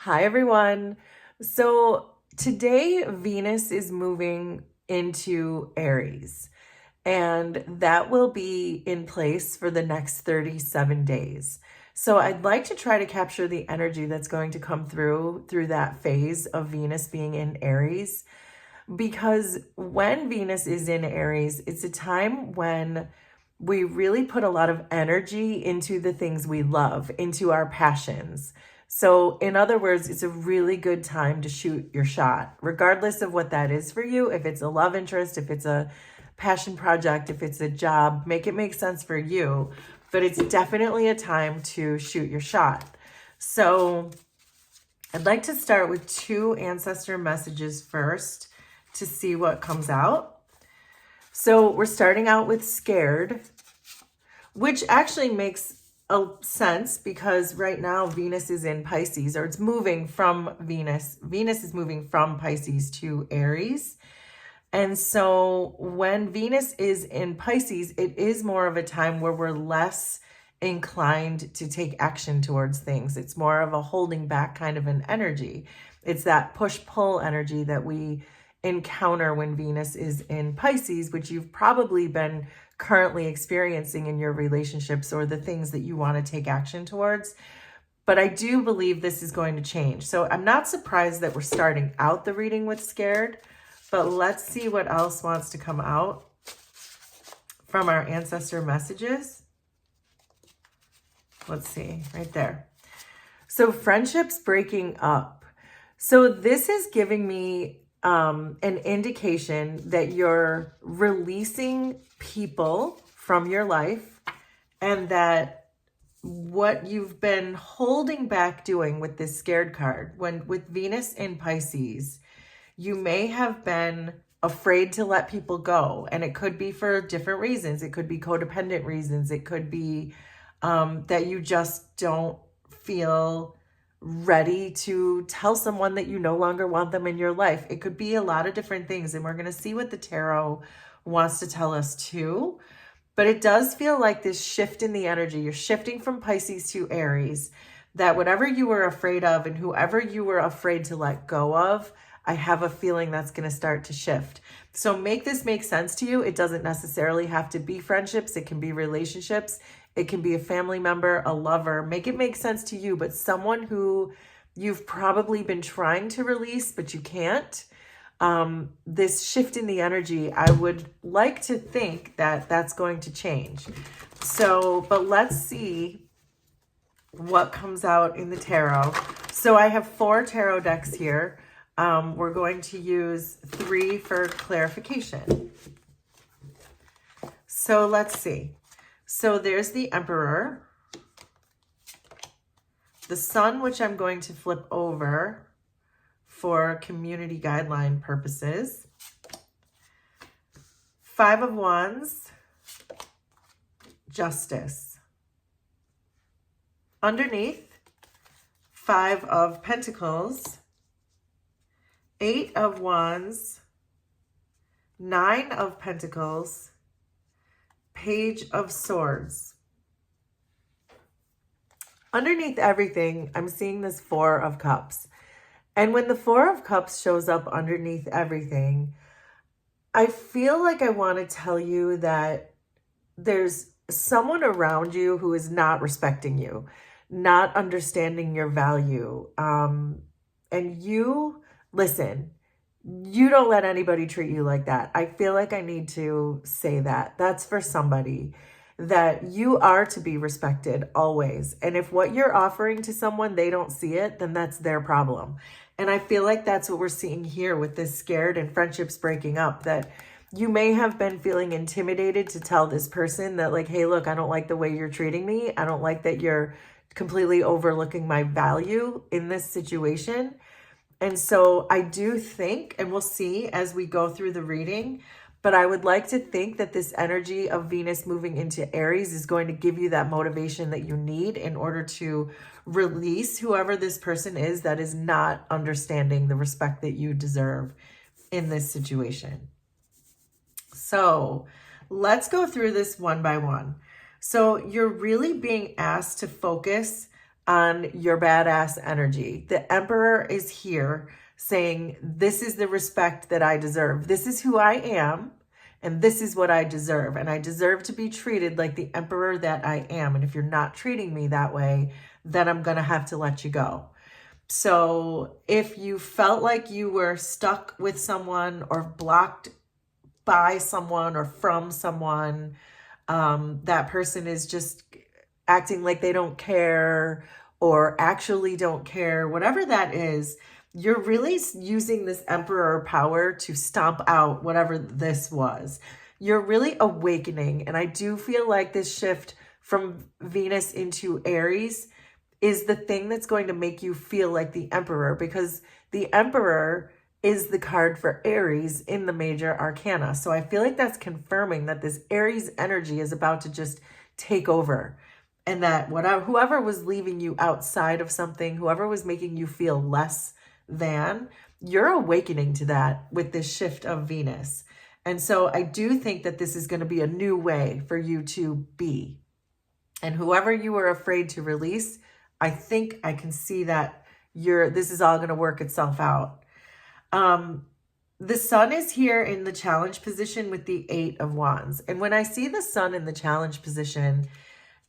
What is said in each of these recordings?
Hi, everyone. So today, Venus is moving into Aries, and that will be in place for the next 37 days. So I'd like to try to capture the energy that's going to come through that phase of Venus being in Aries, because when Venus is in Aries, it's a time when we really put a lot of energy into the things we love, into our passions. So, in other words, it's a really good time to shoot your shot, regardless of what that is for you. If it's a love interest, if it's a passion project, if it's a job, make it make sense for you. But it's definitely a time to shoot your shot. So, I'd like to start with two ancestor messages first to see what comes out. So we're starting out with scared, which actually makes a sense because right now Venus is in Pisces, or it's moving from Venus. Venus is moving from Pisces to Aries. And so when Venus is in Pisces, it is more of a time where we're less inclined to take action towards things. It's more of a holding back kind of an energy. It's that push-pull energy that we encounter when Venus is in Pisces, which you've probably been currently experiencing in your relationships or the things that you want to take action towards. But I do believe this is going to change. So I'm not surprised that we're starting out the reading with scared, but let's see what else wants to come out from our ancestor messages. Let's see, right there. So friendships breaking up. So this is giving me an indication that you're releasing people from your life, and that what you've been holding back doing with this scared card, when with Venus in Pisces, you may have been afraid to let people go. And it could be for different reasons. It could be codependent reasons. It could be that you just don't feel ready to tell someone that you no longer want them in your life. It could be a lot of different things. And we're going to see what the tarot wants to tell us too. But it does feel like this shift in the energy. You're shifting from Pisces to Aries, that whatever you were afraid of and whoever you were afraid to let go of, I have a feeling that's going to start to shift. So make this make sense to you. It doesn't necessarily have to be friendships. It can be relationships. It can be a family member, a lover. Make it make sense to you, but someone who you've probably been trying to release, but you can't. This shift in the energy, I would like to think that that's going to change. So, but let's see what comes out in the tarot. So I have 4 tarot decks here. We're going to use 3 for clarification. So let's see. So there's the Emperor, the Sun, which I'm going to flip over for community guideline purposes, 5 of Wands, Justice. Underneath, 5 of Pentacles, 8 of Wands, 9 of Pentacles, Page of Swords. Underneath everything, I'm seeing this 4 of Cups. And when the 4 of Cups shows up underneath everything, I feel like I want to tell you that there's someone around you who is not respecting you, not understanding your value. And you, listen, you don't let anybody treat you like that. I feel like I need to say that. That's for somebody, that you are to be respected always. And if what you're offering to someone, they don't see it, then that's their problem. And I feel like that's what we're seeing here with this scared and friendships breaking up, that you may have been feeling intimidated to tell this person that, like, hey, look, I don't like the way you're treating me. I don't like that you're completely overlooking my value in this situation. And so I do think, and we'll see as we go through the reading, but I would like to think that this energy of Venus moving into Aries is going to give you that motivation that you need in order to release whoever this person is that is not understanding the respect that you deserve in this situation. So let's go through this one by one. So you're really being asked to focus on your badass energy. The Emperor is here saying, this is the respect that I deserve. This is who I am, and this is what I deserve. And I deserve to be treated like the Emperor that I am. And if you're not treating me that way, then I'm going to have to let you go. So if you felt like you were stuck with someone or blocked by someone or from someone, that person is just acting like they don't care or actually don't care, whatever that is, you're really using this Emperor power to stomp out whatever this was. You're really awakening. And I do feel like this shift from Venus into Aries is the thing that's going to make you feel like the Emperor, because the Emperor is the card for Aries in the major arcana. So I feel like that's confirming that this Aries energy is about to just take over, and that whoever was leaving you outside of something, whoever was making you feel less than, you're awakening to that with this shift of Venus. And so I do think that this is going to be a new way for you to be. And whoever you were afraid to release, I think I can see that this is all going to work itself out. The sun is here in the challenge position with the 8 of Wands. And when I see the sun in the challenge position,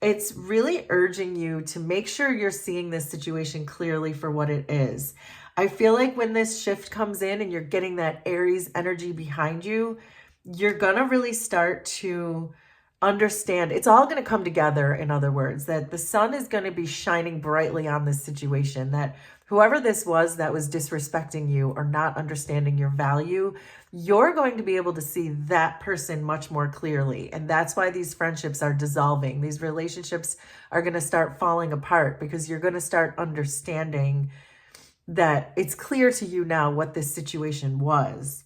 it's really urging you to make sure you're seeing this situation clearly for what it is. I feel like when this shift comes in and you're getting that Aries energy behind you, you're going to really start to understand. It's all going to come together, in other words, that the sun is going to be shining brightly on this situation, that whoever this was that was disrespecting you or not understanding your value, you're going to be able to see that person much more clearly. And that's why these friendships are dissolving. These relationships are going to start falling apart, because you're going to start understanding that it's clear to you now what this situation was.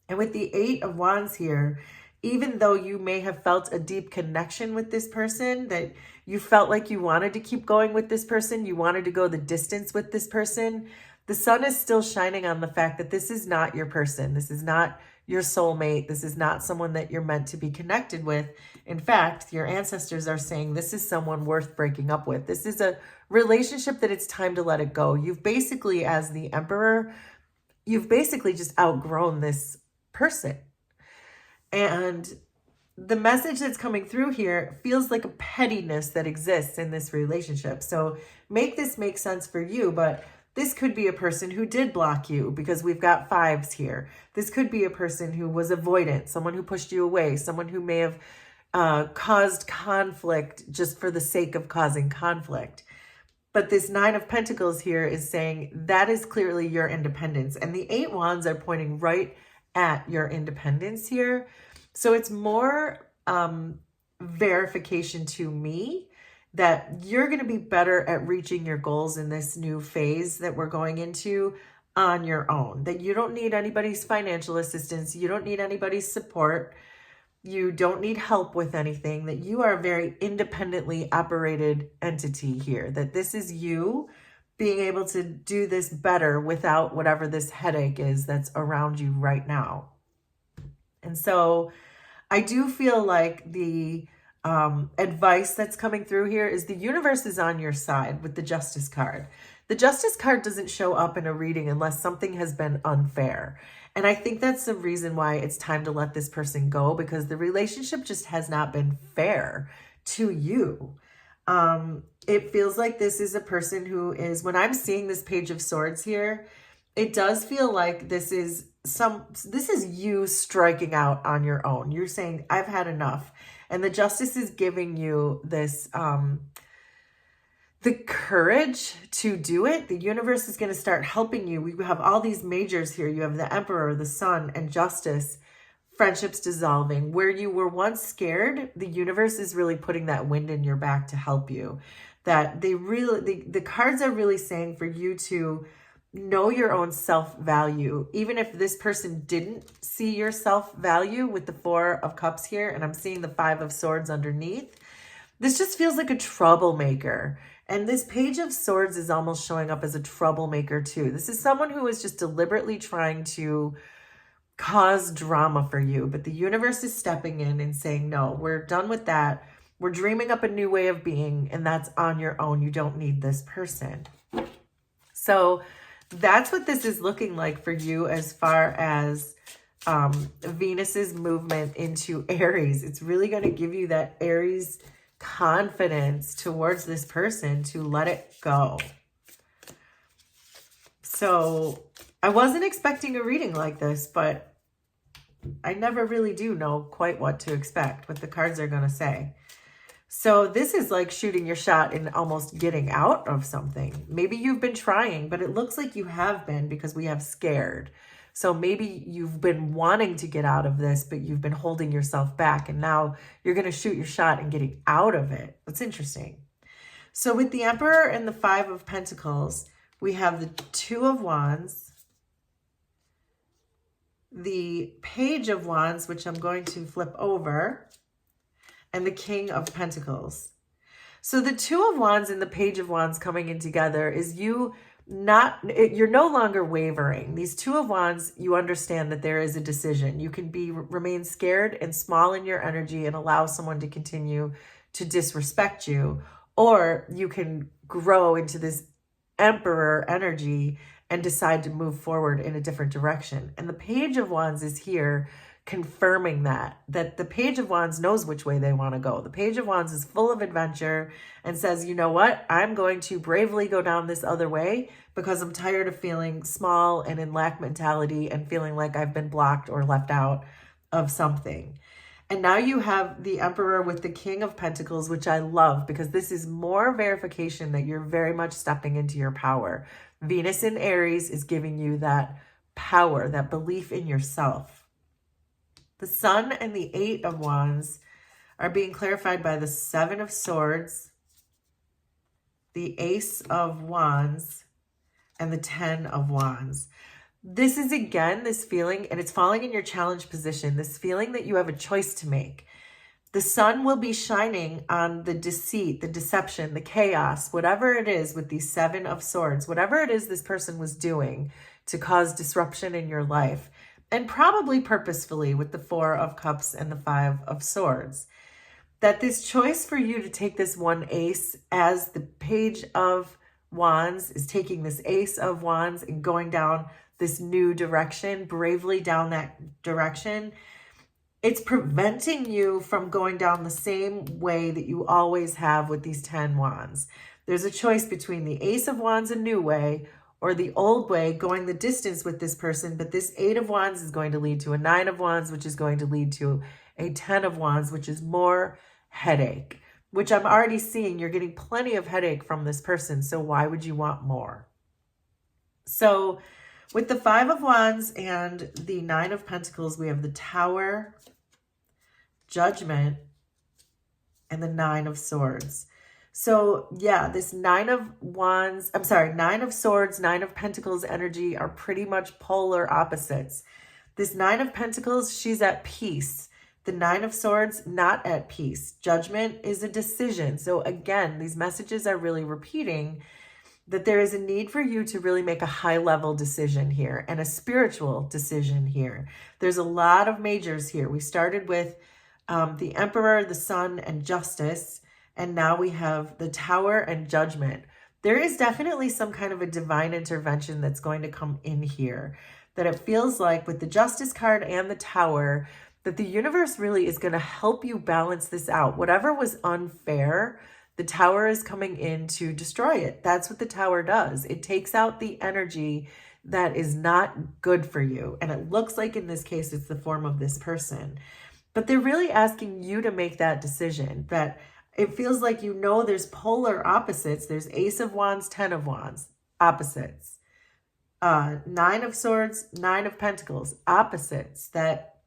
And with the 8 of Wands here, even though you may have felt a deep connection with this person, that you felt like you wanted to keep going with this person, you wanted to go the distance with this person, the sun is still shining on the fact that this is not your person. This is not your soulmate. This is not someone that you're meant to be connected with. In fact, your ancestors are saying this is someone worth breaking up with. This is a relationship that it's time to let it go. You've basically, as the Emperor, you've basically just outgrown this person. And the message that's coming through here feels like a pettiness that exists in this relationship. So make this make sense for you, but this could be a person who did block you, because we've got 5s here. This could be a person who was avoidant, someone who pushed you away, someone who may have caused conflict just for the sake of causing conflict. But this 9 of Pentacles here is saying that is clearly your independence. And the 8 Wands are pointing right at your independence here. So it's more verification to me that you're going to be better at reaching your goals in this new phase that we're going into on your own. That you don't need anybody's financial assistance. You don't need anybody's support. You don't need help with anything. That you are a very independently operated entity here. That this is you being able to do this better without whatever this headache is that's around you right now. And so I do feel like the advice that's coming through here is the universe is on your side with the Justice card. The Justice card doesn't show up in a reading unless something has been unfair. And I think that's the reason why it's time to let this person go, because the relationship just has not been fair to you. It feels like this is a person who is, when I'm seeing this Page of Swords here, it does feel like this is you striking out on your own. You're saying, I've had enough. And the Justice is giving you this, the courage to do it. The universe is going to start helping you. We have all these majors here. You have the Emperor, the Sun, and Justice. Friendships dissolving. Where you were once scared, the universe is really putting that wind in your back to help you. That the cards are really saying for you to know your own self-value. Even if this person didn't see your self-value with the 4 of Cups here, and I'm seeing the 5 of Swords underneath, this just feels like a troublemaker. And this Page of Swords is almost showing up as a troublemaker too. This is someone who is just deliberately trying to cause drama for you, but the universe is stepping in and saying, no, we're done with that. We're dreaming up a new way of being, and that's on your own. You don't need this person. So that's what this is looking like for you as far as Venus's movement into Aries. It's really going to give you that Aries confidence towards this person to let it go. So I wasn't expecting a reading like this, but I never really do know quite what to expect, what the cards are going to say. So this is like shooting your shot and almost getting out of something. Maybe you've been trying, but it looks like you have been because we have scared. So maybe you've been wanting to get out of this, but you've been holding yourself back. And now you're going to shoot your shot and getting out of it. That's interesting. So with the Emperor and the Five of Pentacles, we have the Two of Wands, the Page of Wands, which I'm going to flip over, and the King of Pentacles. So the Two of Wands and the Page of Wands coming in together is you're no longer wavering. These Two of Wands, you understand that there is a decision. You can remain scared and small in your energy and allow someone to continue to disrespect you, or you can grow into this Emperor energy and decide to move forward in a different direction. And the Page of Wands is here confirming that the Page of Wands knows which way they want to go. The Page of Wands is full of adventure and says, you know what? I'm going to bravely go down this other way because I'm tired of feeling small and in lack mentality and feeling like I've been blocked or left out of something. And now you have the Emperor with the King of Pentacles, which I love because this is more verification that you're very much stepping into your power. Venus in Aries is giving you that power, that belief in yourself. The Sun and the Eight of Wands are being clarified by the Seven of Swords, the Ace of Wands, and the Ten of Wands. This is, again, this feeling, and it's falling in your challenge position, this feeling that you have a choice to make. The sun will be shining on the deceit, the deception, the chaos, whatever it is with these Seven of Swords, whatever it is this person was doing to cause disruption in your life. And probably purposefully with the Four of Cups and the Five of Swords. That this choice for you to take this one ace as the Page of Wands is taking this Ace of Wands and going down this new direction, bravely down that direction. It's preventing you from going down the same way that you always have with these 10 Wands. There's a choice between the Ace of Wands, a new way, or the old way, going the distance with this person. But this Eight of Wands is going to lead to a Nine of Wands, which is going to lead to a 10 of Wands, which is more headache, which I'm already seeing. You're getting plenty of headache from this person. So why would you want more? So with the Five of Wands and the Nine of Pentacles, we have the Tower, Judgment, and the Nine of Swords. So yeah, this Nine of Swords, Nine of Pentacles energy are pretty much polar opposites. This Nine of Pentacles, she's at peace. The Nine of Swords, not at peace. Judgment is a decision. So again, these messages are really repeating that there is a need for you to really make a high-level decision here and a spiritual decision here. There's a lot of majors here. We started with the Emperor, the Sun, and Justice. And now we have the Tower and Judgment. There is definitely some kind of a divine intervention that's going to come in here. That it feels like with the Justice card and the Tower, that the universe really is going to help you balance this out. Whatever was unfair, the Tower is coming in to destroy it. That's what the Tower does. It takes out the energy that is not good for you. And it looks like in this case, it's the form of this person. But they're really asking you to make that decision. That it feels like, you know, there's polar opposites. There's Ace of Wands, 10 of Wands, opposites. Nine of Swords, Nine of Pentacles, opposites. That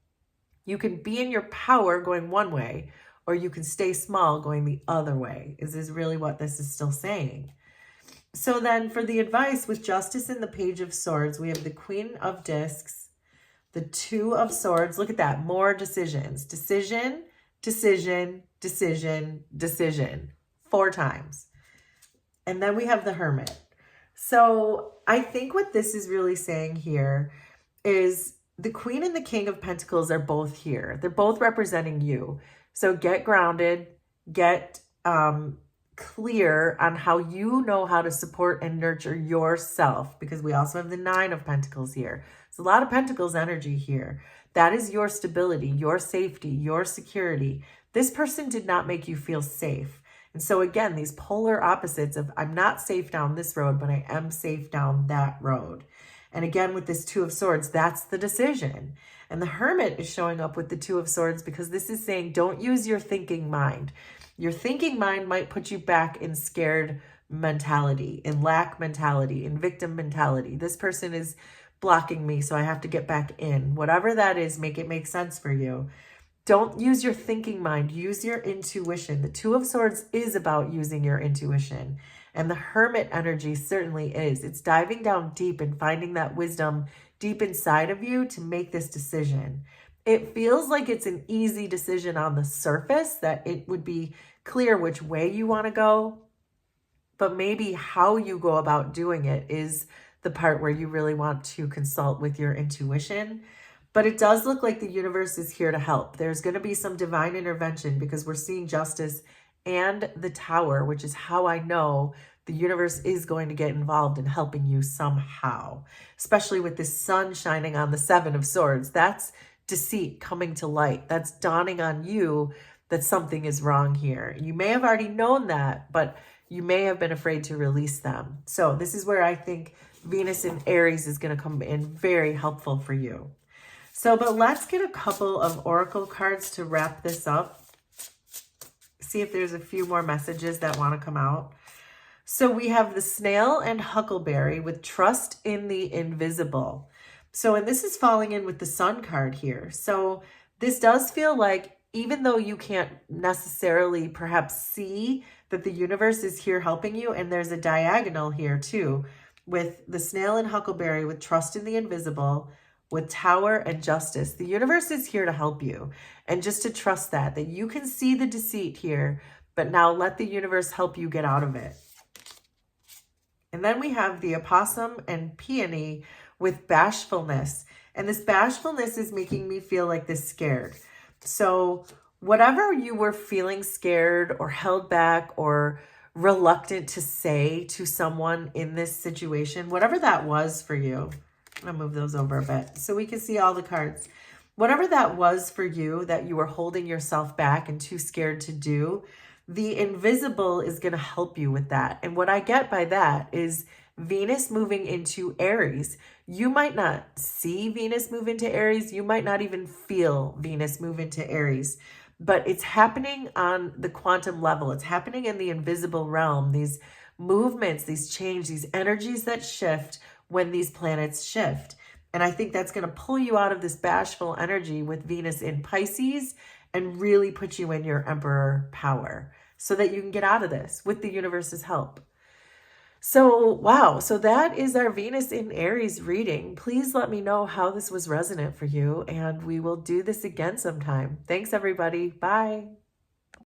you can be in your power going one way, or you can stay small going the other way, is really what this is still saying. So then for the advice with Justice and the Page of Swords, we have the Queen of Discs, the Two of Swords. Look at that. More decisions. Decision, decision, decision, decision. 4 times. And then we have the Hermit. So I think what this is really saying here is the Queen and the King of Pentacles are both here. They're both representing you. So get grounded, get clear on how you know how to support and nurture yourself, because we also have the Nine of Pentacles here. It's a lot of Pentacles energy here. That is your stability, your safety, your security. This person did not make you feel safe. And so again, these polar opposites of I'm not safe down this road, but I am safe down that road. And again, with this Two of Swords, that's the decision. And the Hermit is showing up with the Two of Swords because this is saying don't use your thinking mind. Your thinking mind might put you back in scared mentality, in lack mentality, in victim mentality. This person is blocking me, so I have to get back in. Whatever that is, make it make sense for you. Don't use your thinking mind. Use your intuition. The Two of Swords is about using your intuition. And the Hermit energy certainly is. It's diving down deep and finding that wisdom deep inside of you to make this decision. It feels like it's an easy decision on the surface, that it would be clear which way you want to go. But maybe how you go about doing it is the part where you really want to consult with your intuition. But it does look like the universe is here to help. There's going to be some divine intervention because we're seeing Justice and the Tower, which is how I know the universe is going to get involved in helping you somehow, especially with the sun shining on the Seven of Swords. That's deceit coming to light. That's dawning on you that something is wrong here. You may have already known that, but you may have been afraid to release them. So this is where I think Venus in Aries is going to come in very helpful for you. So, but let's get a couple of oracle cards to wrap this up. See if there's a few more messages that want to come out. So we have the Snail and Huckleberry with Trust in the Invisible. So, and this is falling in with the Sun card here. So this does feel like, even though you can't necessarily perhaps see that the universe is here helping you, and there's a diagonal here too, with the Snail and Huckleberry with Trust in the Invisible, with Tower and Justice. The universe is here to help you. And just to trust that you can see the deceit here, but now let the universe help you get out of it. And then we have the Opossum and Peony with Bashfulness. And this bashfulness is making me feel like this scared. So whatever you were feeling scared or held back or reluctant to say to someone in this situation, whatever that was for you, I'm going to move those over a bit so we can see all the cards. Whatever that was for you that you were holding yourself back and too scared to do, the invisible is going to help you with that. And what I get by that is Venus moving into Aries. You might not see Venus move into Aries. You might not even feel Venus move into Aries. But it's happening on the quantum level. It's happening in the invisible realm. These movements, these change, these energies that shift when these planets shift. And I think that's going to pull you out of this bashful energy with Venus in Pisces and really put you in your Emperor power so that you can get out of this with the universe's help. So, wow. So that is our Venus in Aries reading. Please let me know how this was resonant for you, and we will do this again sometime. Thanks, everybody. Bye.